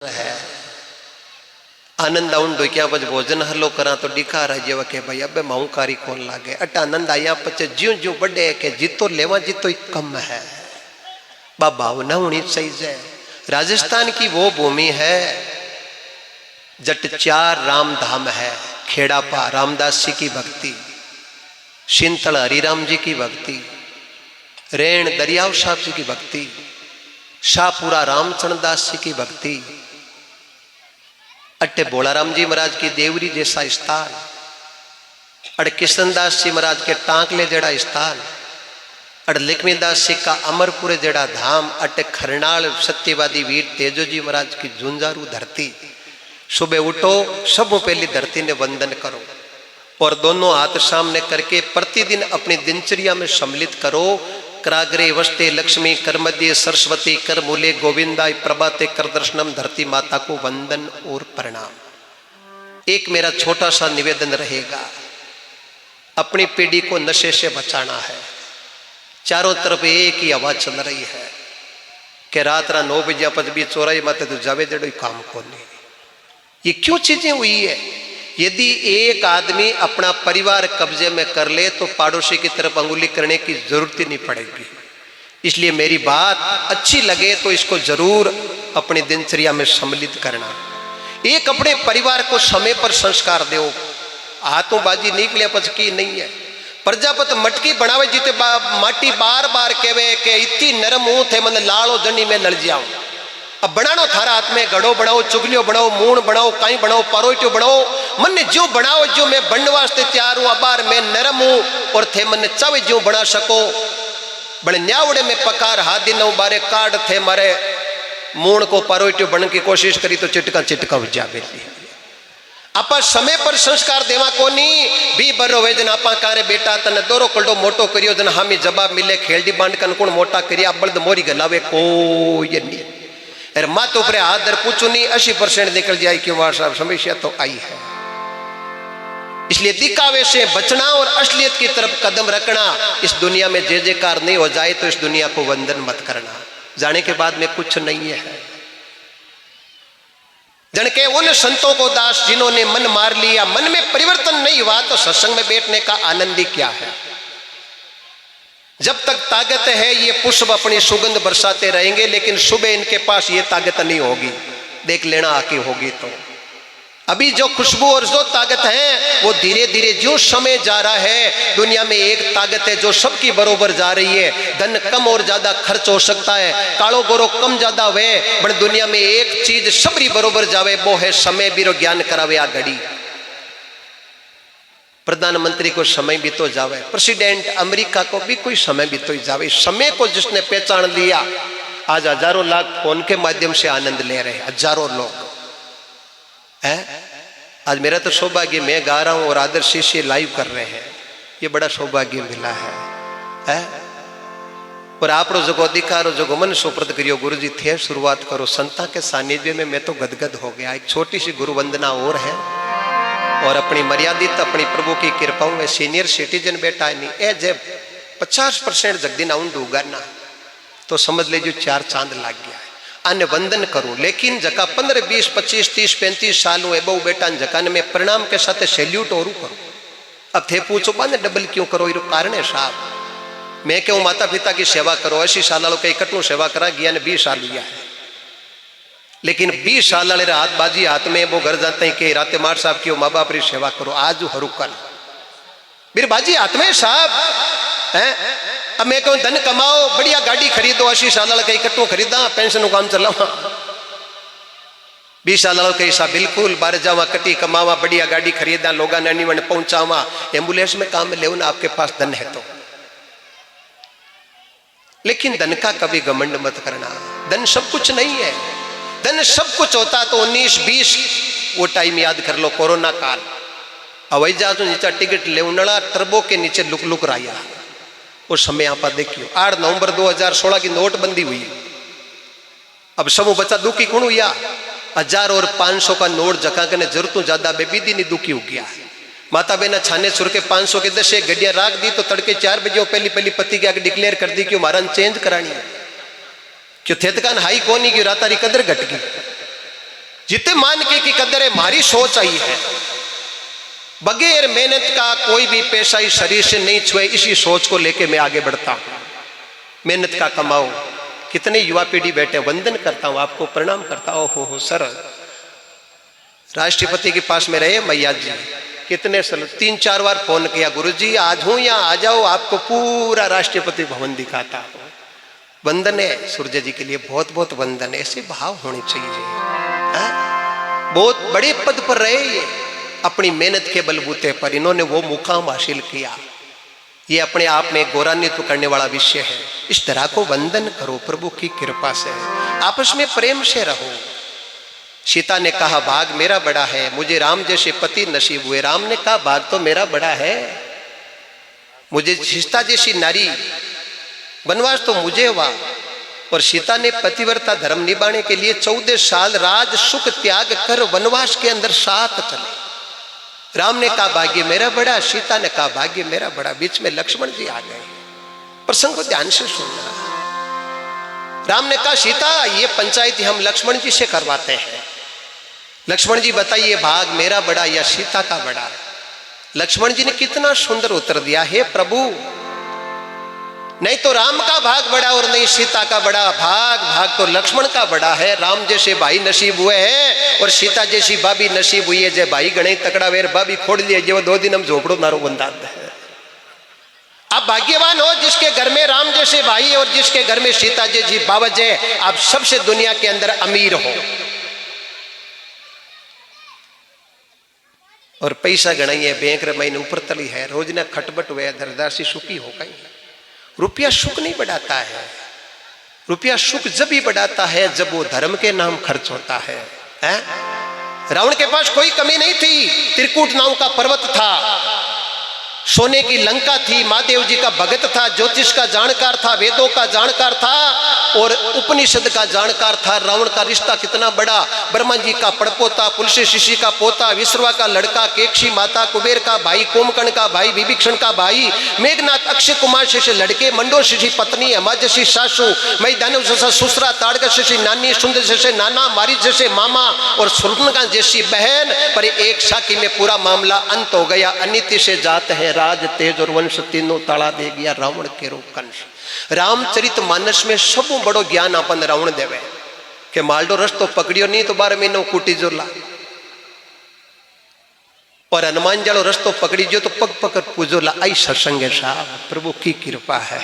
है आनंद आउन डोक्या पच भोजन हलो करा तो दिखा रहा के भाई अब माऊ कारी कौन लागे अट आनंद आया पचे ज्यों ज्यों बड़े के जीतो लेवा जीतो कम है बाबा ना होनी सही है। राजस्थान की वो भूमि है जट चार राम धाम है। खेड़ापा रामदास जी की भक्ति, सिंतल हरिराम जी की भक्ति, रेण दरियाव साहब जी की भक्ति, शाहपुरा रामचंद्र दास जी की भक्ति, अट्टे बोलाराम जी महाराज की देवरी जैसा स्थान, अड़ किशनदास जी महाराज के टांकले जड़ा स्थान, अड़ लक्ष्मीदास जी का अमरपुर जड़ा धाम, अट्टे खरनाल सत्यवादी वीर तेजो जी महाराज की झुंझारू धरती। सुबह उठो सब पहली धरती ने वंदन करो और दोनों हाथ सामने करके प्रतिदिन अपनी दिनचर्या में सम्मिलित करो। कराग्रे वस्ते लक्ष्मी कर मध्य सरस्वती कर मूले गोविंदाय प्रभाते कर दर्शनम, धरती माता को वंदन और प्रणाम। एक मेरा छोटा सा निवेदन रहेगा, अपनी पीढ़ी को नशे से बचाना है। चारों तरफ एक ही आवाज चल रही है कि रात 9 बजे पच भी चौराई माते तो जावे जड़ो काम को नहीं। ये क्यों चीजें हुई है? यदि एक आदमी अपना परिवार कब्जे में कर ले तो पड़ोसी की तरफ अंगुली करने की जरूरत ही नहीं पड़ेगी। इसलिए मेरी बात अच्छी लगे तो इसको जरूर अपनी दिनचर्या में सम्मिलित करना। एक अपने परिवार को समय पर संस्कार दो। हाथों बाजी निकले पचकी नहीं है। प्रजापत मटकी बनावे जीते माटी बार बार कहवे के इतनी नरम हूं थे मन लाड़ो जनी में लड़ जाऊं। अब बनानो थारा हाथ में गड़ो बनाओ, चुगलियो बनाओ, मूण बनाओ, काई बनाओ, परोटियो बनाओ, मन ने जो बनाओ जो मैं बनने वास्ते तैयार हूं। अबार मैं नरम हूं और थे मन चावे जो बना सको। बड़े न्यावड़े में पकार हाथ दिन बारे कार्ड थे मारे मूण को परोटियो बन की कोशिश करी तो चिटका चिटका हो जावे। आपा समय पर संस्कार देवा कोनी भी बरो वेजन आपा कारे बेटा तने दोरो कल्डो मोटो करियो जन हामी जवाब मिले खेलडी बांड कन कोण मोटा करिया बल्द मोरी गलावे कोई नहीं। अरे माँ तो ऊपर हाथ दर पूछो नहीं 80% निकल जाए क्यों साहब समस्या तो आई है। इसलिए दिखावे से बचना और असलियत की तरफ कदम रखना। इस दुनिया में जे कार नहीं हो जाए तो इस दुनिया को वंदन मत करना। जाने के बाद में कुछ नहीं है। जन के उन संतों को दास जिन्होंने मन मार लिया, मन में परिवर्तन नहीं हुआ तो सत्संग में बैठने का आनंद ही क्या है। जब तक ताकत है ये पुष्प अपनी सुगंध बरसाते रहेंगे, लेकिन सुबह इनके पास ये ताकत नहीं होगी। देख लेना आके होगी तो। अभी जो खुशबू और जो ताकत है वो धीरे धीरे जो समय जा रहा है, दुनिया में एक ताकत है जो सबकी बरोबर जा रही है। धन कम और ज्यादा खर्च हो सकता है, कालो गोरो कम ज्यादा हुए, बट दुनिया में एक चीज सबरी बरोबर जावे, वो है समय। बीरो ज्ञान करावे आ घड़ी। प्रधानमंत्री को समय भी तो जावे, प्रेसिडेंट अमेरिका को भी कोई समय भी तो जावे। समय को जिसने पहचान लिया, आज हजारों लाख फोन के माध्यम से आनंद ले रहे हैं, हजारों लोग हैं। आज मेरा तो सौभाग्य, मैं गा रहा हूं और आदर्श शिष्य लाइव कर रहे हैं, ये बड़ा सौभाग्य मिला है। और आप रो जगो दिखा रो जगो मन सुप्रत करियो गुरु जी थे शुरुआत करो। संता के सानिध्य में मैं तो गदगद हो गया। एक छोटी सी गुरु वंदना और है और अपनी मर्यादित अपनी प्रभु की कृपाओं में सीनियर सिटीजन बैठा है नहीं ए जब 50% जगदिन आउंड उगाना तो समझ ले जो 4 चांद लग गया है। अन्य वंदन करूं, लेकिन जका 15, 20, 25, 30, 35 साल हो बहु बेटा जकान में प्रणाम के साथ सैल्यूट और करूं। अब थे पूछो बाने डबल क्यों करो? ये कारण है साहब। मैं कहूँ माता पिता की सेवा करो, 80 साल वालों के इकट्ठों सेवा करा गया ने 20 साल लिया है, लेकिन 20 साल वाले हाथ बाजी हाथ में वो घर जाते हैं कि राते मार साहब की माँ बाप की सेवा करो। आज हरूकल मेरे बाजी हाथ में साहब है। अब मैं कहूँ धन कमाओ, बढ़िया गाड़ी खरीदो, 80 साल वाला कहीं इकट्ठों खरीदा, पेंशन को काम चलावा। 20 साल वाला कहीं सा बिल्कुल बाहर जावा, कटी कमावा, बढ़िया गाड़ी खरीदा, लोगा नानी वन पहुंचावा, एम्बुलेंस में काम में ले ना आपके पास धन है तो। लेकिन धन का कभी घमंड मत करना। धन सब कुछ नहीं है। धन सब कुछ होता तो 19-20 वो टाइम याद कर लो, कोरोना काल। हवाई जहाज नीचे टिकट ले उनड़ा टर्बो के नीचे लुक लुक रहा। उस समय आप देखियो 8 नवंबर 2016 की नोटबंदी हुई। अब सब बच्चा दुखी कौन हुआ? 1000 और 500 का नोट जका के जरूरतों ज्यादा बेबीदी नहीं दुखी हो गया। माता बहना छाने छुर के 500 के 10 गड्डियां राख दी तो तड़के 4 बजे पहली पति के आगे डिक्लेयर कर दी कि हमारा चेंज करानी है। क्यों थेतकान हाई कोनी की रातारी कदर घट गई। जिते मान के कि कदर है मारी सोच आई है, बगैर मेहनत का कोई भी पैसा इस शरीर से नहीं छुए, इसी सोच को लेके मैं आगे बढ़ता हूं। मेहनत का कमाओ। कितने युवा पीढ़ी बैठे, वंदन करता हूं, आपको प्रणाम करता हूं। हो सर, राष्ट्रपति के पास में रहे मैया जी, कितने साल 3-4 बार फोन किया, गुरुजी आज हूं या आ जाओ, आपको पूरा राष्ट्रपति भवन दिखाता हूं। वंदन है सूर्य जी के लिए, बहुत बहुत वंदन है। ऐसे भाव होने चाहिए। बहुत बड़े पद पर रहे ये, अपनी मेहनत के बलबूते पर इन्होंने वो मुकाम हासिल किया। ये अपने आप में गौरवान्वित करने वाला विषय है। इस तरह को वंदन करो प्रभु की कृपा से, आपस में प्रेम से रहो। सीता ने कहा भाग मेरा बड़ा है, मुझे राम जैसे पति नसीब हुए। राम ने कहा भाग तो मेरा बड़ा है, मुझे सीता जैसी नारी, वनवास तो मुझे हुआ। और सीता ने पतिव्रता धर्म निभाने के लिए 14 साल राज सुख त्याग कर वनवास के अंदर 7 चले। राम ने कहा भाग्य मेरा बड़ा, सीता ने कहा भाग्य मेरा बड़ा। बीच में लक्ष्मण जी आ गए। प्रसंग को ध्यान से सुनना। राम ने कहा सीता ये पंचायत हम लक्ष्मण जी से करवाते हैं। लक्ष्मण जी बताइए भाग मेरा बड़ा या सीता का बड़ा? लक्ष्मण जी ने कितना सुंदर उत्तर दिया, हे प्रभु नहीं तो राम का भाग बड़ा और नहीं सीता का बड़ा, भाग तो लक्ष्मण का बड़ा है। राम जैसे भाई नसीब हुए हैं और सीता जैसी भाभी नसीब हुई है। जय भाई गणे तकड़ा वेर भाभी खोड़ लिए जो 2 दिन हम झोपड़ो नारो बंदा है। आप भाग्यवान हो जिसके घर में राम जैसे भाई और जिसके घर में सीता जैसी बावज है। आप सबसे दुनिया के अंदर अमीर हो। और पैसा गणाइए बैंक महीने ऊपर तली है, रोज ना खटबट हुए धरदासी सुखी हो गई। रुपया सुख नहीं बढ़ाता है। रुपया सुख जब ही बढ़ाता है जब वो धर्म के नाम खर्च होता है। रावण के पास कोई कमी नहीं थी। त्रिकूट नाम का पर्वत था, सोने की लंका थी, महादेव जी का भगत था, ज्योतिष का जानकार था, वेदों का जानकार था और उपनिषद का जानकार था। रावण का रिश्ता कितना बड़ा, ब्रह्मा जी का पड़पोता, पुलसी ऋषि का पोता, विश्रवा का लड़का, केकशी माता, कुबेर का भाई, कुंभकर्ण का भाई, विभीषण का भाई, मेघनाथ, अक्षय कुमार जैसे लड़के, मंडो ऋषि पत्नी, अमा जैसी सासू, मैदानव जैसा सुसरा, ताड़का जैसी नानी, सुंदर जैसे नाना, मारी जैसे मामा और सुर्पनखा जैसी बहन। पर एक साकी में पूरा मामला अंत हो गया। अनिति से जात है राज तेज और वंश, तीनों ताड़ा दे गया रावण के रो कंस। रामचरित मानस में सब बड़ो ज्ञान अपन रावण देवे के मालडो रस्तो पकड़ियो नहीं तो 12 महीनों कूटी जो ला, और हनुमान जालो रस्तो पकड़ी जो तो पग पकड़ पूजो ला। आई सत्संग साहब प्रभु की कृपा है।